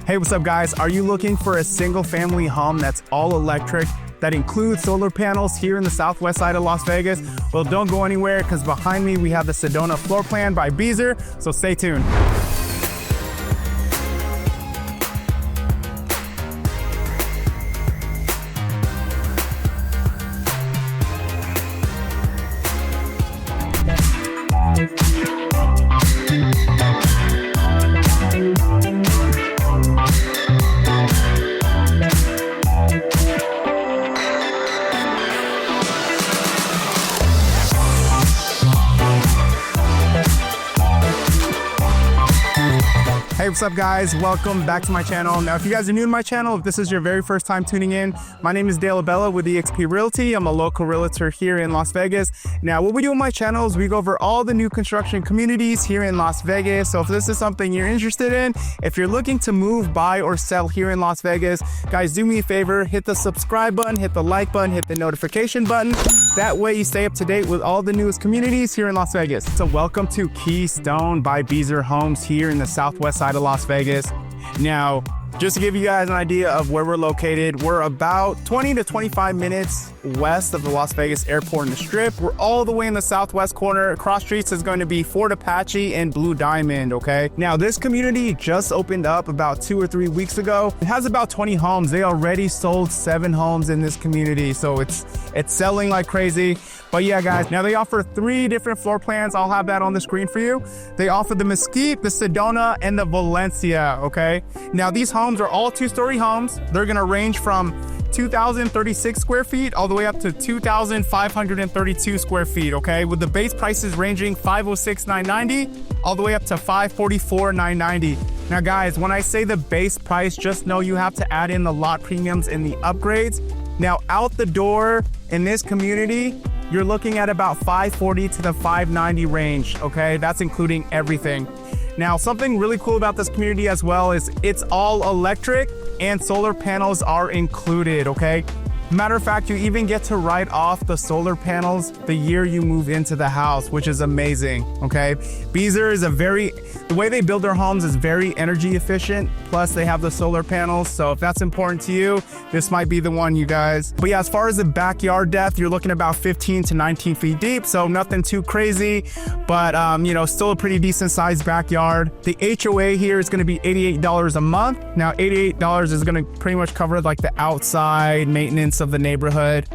Hey, what's up guys? Are you looking for a single family home that's all electric, that includes solar panels here in the southwest side of Las Vegas? Well, don't go anywhere because behind me we have the Sedona Floorplan by Beazer, so stay tuned. Hey, what's up guys? Welcome back to my channel. Now, if you guys are new to my channel, if this is your very first time tuning in, my name is Dale Abella with eXp Realty. I'm a local realtor here in Las Vegas. Now, what we do on my channel is we go over all the new construction communities here in Las Vegas. So if this is something you're interested in, if you're looking to move, buy, or sell here in Las Vegas, guys, do me a favor, hit the subscribe button, hit the like button, hit the notification button. That way you stay up to date with all the newest communities here in Las Vegas. So welcome to Keystone by Beazer Homes here in the southwest side of Las Vegas. Now, just to give you guys an idea of where we're located, we're about 20 to 25 minutes west of the Las Vegas airport and the Strip. We're all the way in the southwest corner. Across streets is going to be Fort Apache and Blue Diamond, okay? Now, this community just opened up about 2 or 3 weeks ago. It has about 20 homes. They already sold 7 homes in this community, so it's selling like crazy. But yeah, guys, now they offer 3 different floor plans. I'll have that on the screen for you. They offer the Mesquite, the Sedona, and the Valencia, okay? Now, these homes are all 2-story homes. They're gonna range from 2,036 square feet all the way up to 2,532 square feet, okay? With the base prices ranging $506,990 all the way up to $544,990. Now, guys, when I say the base price, just know you have to add in the lot premiums and the upgrades. Now, out the door in this community, you're looking at about $540 to the $590 range, okay? That's including everything. Now, something really cool about this community as well is it's all electric and solar panels are included, okay? Matter of fact, you even get to write off the solar panels the year you move into the house, which is amazing, okay? Beazer is the way they build their homes is very energy efficient. Plus they have the solar panels. So if that's important to you, this might be the one, you guys. But yeah, as far as the backyard depth, you're looking about 15 to 19 feet deep. So nothing too crazy, but you know, still a pretty decent sized backyard. The HOA here is gonna be $88 a month. Now, $88 is gonna pretty much cover like the outside maintenance of the neighborhood.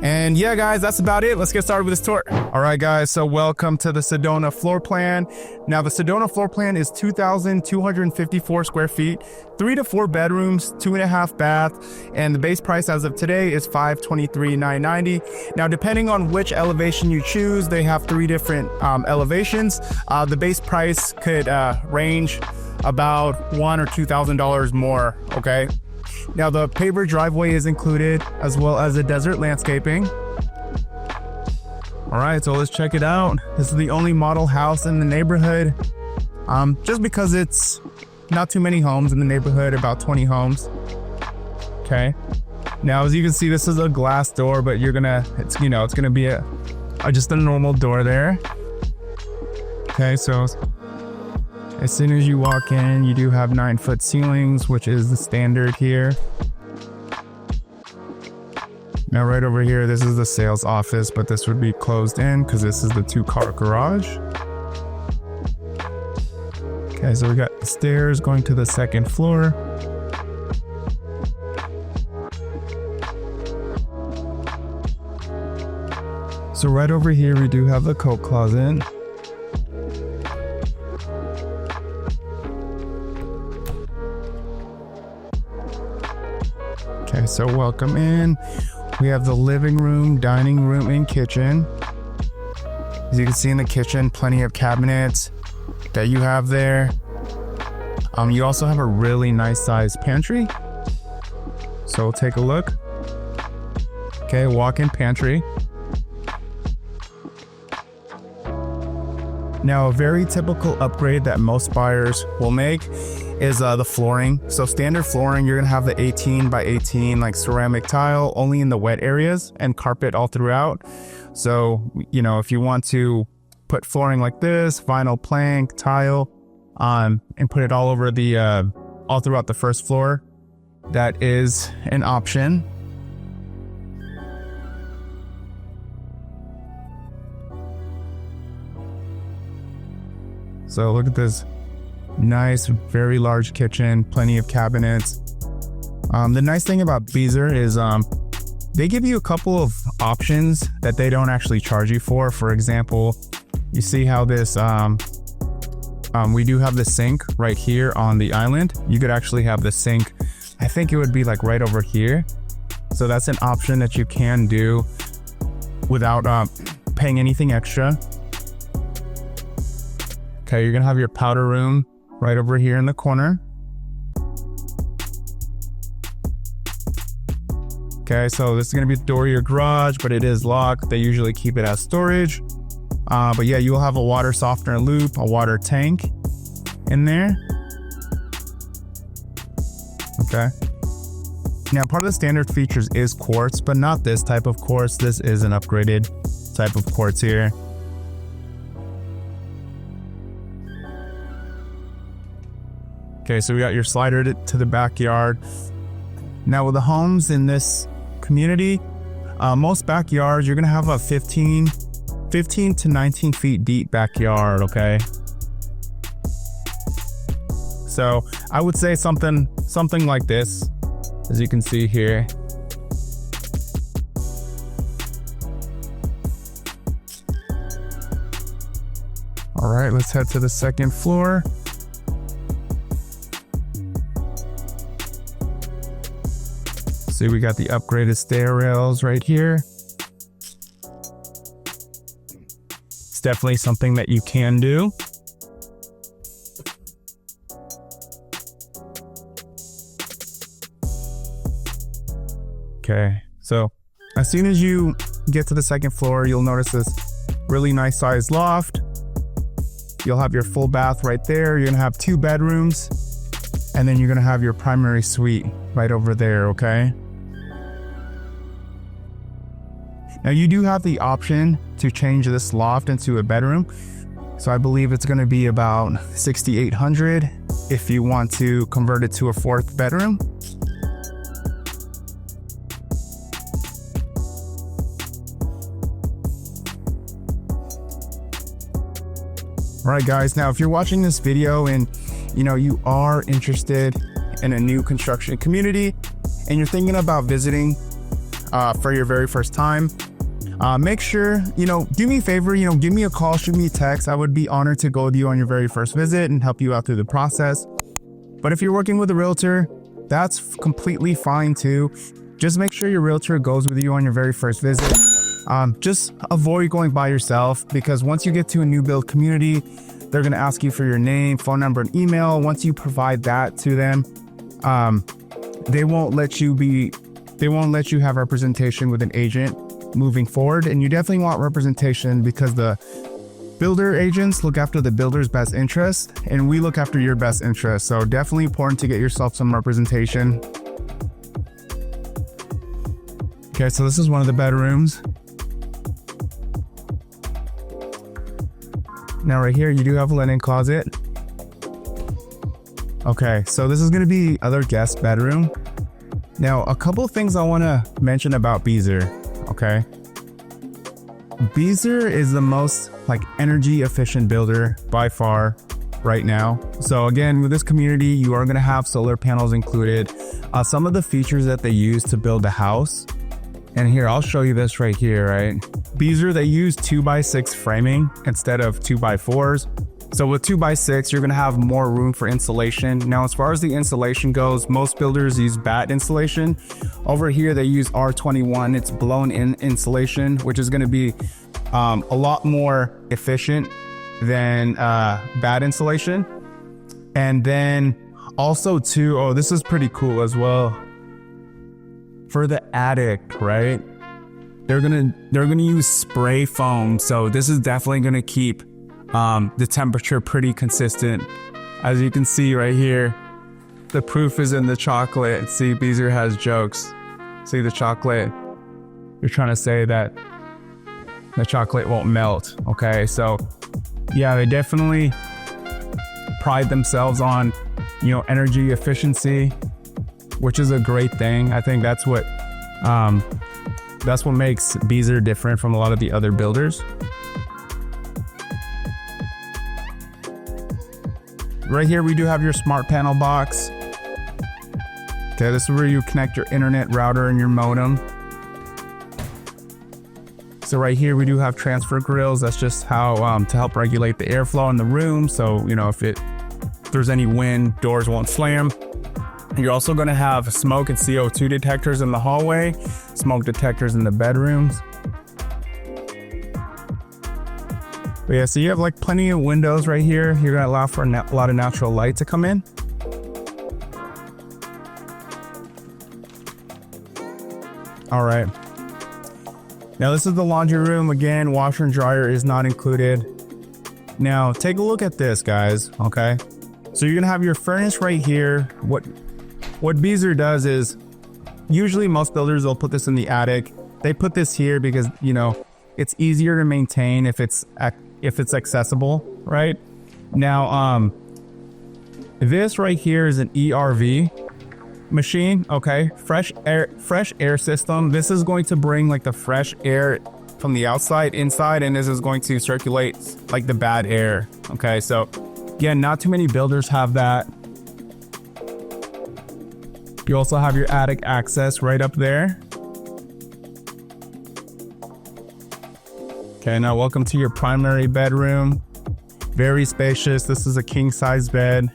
And yeah, guys, that's about it. Let's get started with this tour. All right, guys, so welcome to the Sedona floor plan. Now, the Sedona floor plan is 2,254 square feet, 3 to 4 bedrooms, 2.5 bath, and the base price as of today is $523,990. Now, depending on which elevation you choose, they have 3 different elevations. The base price could range about $1,000 or $2,000 more, okay? Now, the paver driveway is included as well as the desert landscaping. All right, so let's check it out. This is the only model house in the neighborhood. Just because it's not too many homes in the neighborhood, about 20 homes. Okay. Now, as you can see, this is a glass door, but it's gonna be just a normal door there. Okay, so as soon as you walk in, you do have 9-foot ceilings, which is the standard here. Now, right over here, this is the sales office, but this would be closed in because this is the 2-car garage. Okay, so we got the stairs going to the 2nd floor. So right over here, we do have the coat closet. Okay, so welcome in. We have the living room, dining room, and kitchen. As you can see in the kitchen, plenty of cabinets that you have there. You also have a really nice sized pantry. So we'll take a look. Okay, walk-in pantry. Now, a very typical upgrade that most buyers will make is the flooring. So standard flooring, you're gonna have the 18 by 18 like ceramic tile only in the wet areas and carpet all throughout. So, you know, if you want to put flooring like this, vinyl plank, tile, and put it all over the all throughout the first floor. That is an option. So look at this nice, very large kitchen, plenty of cabinets. The nice thing about Beazer is they give you a couple of options that they don't actually charge you for. For example, you see how this, we do have the sink right here on the island. You could actually have the sink, I think it would be like right over here. So that's an option that you can do without paying anything extra. Okay, you're gonna have your powder room right over here in the corner. Okay, so this is gonna be the door of your garage, but it is locked. They usually keep it as storage. But yeah, you'll have a water softener loop, a water tank in there. Okay. Now, part of the standard features is quartz, but not this type of quartz. This is an upgraded type of quartz here. Okay, so we got your slider to the backyard. Now with the homes in this community, most backyards, you're gonna have a 15 to 19 feet deep backyard, okay? So I would say something like this, as you can see here. All right, let's head to the second floor. See, we got the upgraded stair rails right here. It's definitely something that you can do. Okay, so as soon as you get to the second floor, you'll notice this really nice sized loft. You'll have your full bath right there. You're gonna have 2 bedrooms, and then you're gonna have your primary suite right over there, okay? Now you do have the option to change this loft into a bedroom. So I believe it's gonna be about $6,800 if you want to convert it to a 4th bedroom. All right, guys, now if you're watching this video and you are interested in a new construction community and you're thinking about visiting for your very first time, make sure, do me a favor, give me a call, shoot me a text. I would be honored to go with you on your very first visit and help you out through the process. But if you're working with a realtor, that's completely fine too. Just make sure your realtor goes with you on your very first visit. Just avoid going by yourself, because once you get to a new build community, they're going to ask you for your name, phone number, and email. Once you provide that to them, they won't let you have representation with an agent moving forward. And you definitely want representation, because the builder agents look after the builder's best interest, and we look after your best interest. So definitely important to get yourself some representation. Okay, so this is one of the bedrooms. Now right here, you do have a linen closet. Okay, so this is gonna be other guest bedroom. Now, a couple of things I wanna mention about Beazer, okay? Beazer is the most energy efficient builder by far right now. So again, with this community, you are gonna have solar panels included. Some of the features that they use to build a house, and here, I'll show you this right here, right? Beazer, they use 2x6 framing instead of 2x4s. So with 2x6, you're gonna have more room for insulation. Now, as far as the insulation goes, most builders use batt insulation. Over here, they use R21. It's blown in insulation, which is gonna be a lot more efficient than batt insulation. And then also too, oh, this is pretty cool as well. For the attic, right? They're gonna use spray foam. So this is definitely gonna keep the temperature pretty consistent. As you can see right here, the proof is in the chocolate. See, Beazer has jokes. See the chocolate? You're trying to say that the chocolate won't melt, okay? So yeah, they definitely pride themselves on energy efficiency, which is a great thing. I think that's what makes Beazer different from a lot of the other builders. Right here, we do have your smart panel box. Okay, this is where you connect your internet router and your modem. So right here, we do have transfer grills. That's just how to help regulate the airflow in the room. So, if there's any wind, doors won't slam. You're also going to have smoke and CO2 detectors in the hallway, smoke detectors in the bedrooms. But yeah, so you have like plenty of windows right here. You're going to allow for a lot of natural light to come in. All right. Now this is the laundry room. Again, washer and dryer is not included. Now take a look at this, guys. Okay. So you're going to have your furnace right here. What Beazer does is, usually most builders will put this in the attic. They put this here because, it's easier to maintain if it's accessible, right? Now, this right here is an ERV machine, okay? Fresh air system. This is going to bring like the fresh air from the outside inside, and this is going to circulate like the bad air, okay? So again, not too many builders have that. You also have your attic access right up there. Okay, now welcome to your primary bedroom. Very spacious. This is a king size bed.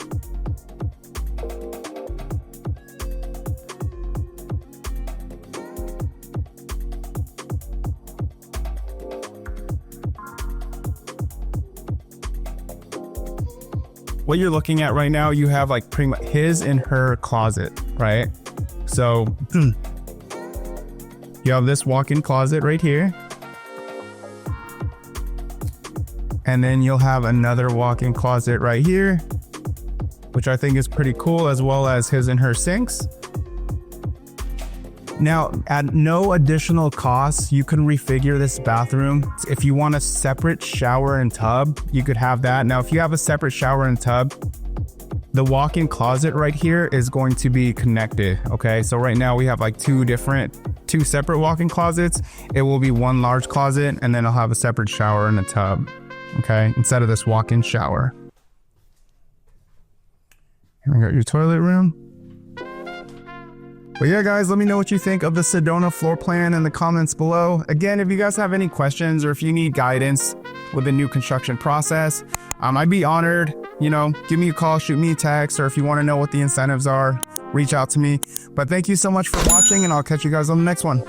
What you're looking at right now, you have like pretty much his and her closet, right? So you have this walk-in closet right here. And then you'll have another walk-in closet right here, which I think is pretty cool, as well as his and her sinks. Now, at no additional cost, you can refigure this bathroom. If you want a separate shower and tub, you could have that. Now, if you have a separate shower and tub, the walk-in closet right here is going to be connected, okay? So right now we have like two separate walk-in closets. It will be one large closet, and then I'll have a separate shower and a tub, okay? Instead of this walk-in shower. Here we got your toilet room. But yeah, guys, let me know what you think of the Sedona floor plan in the comments below. Again, if you guys have any questions or if you need guidance with the new construction process, I'd be honored. Give me a call, shoot me a text, or if you want to know what the incentives are, reach out to me. But thank you so much for watching, and I'll catch you guys on the next one.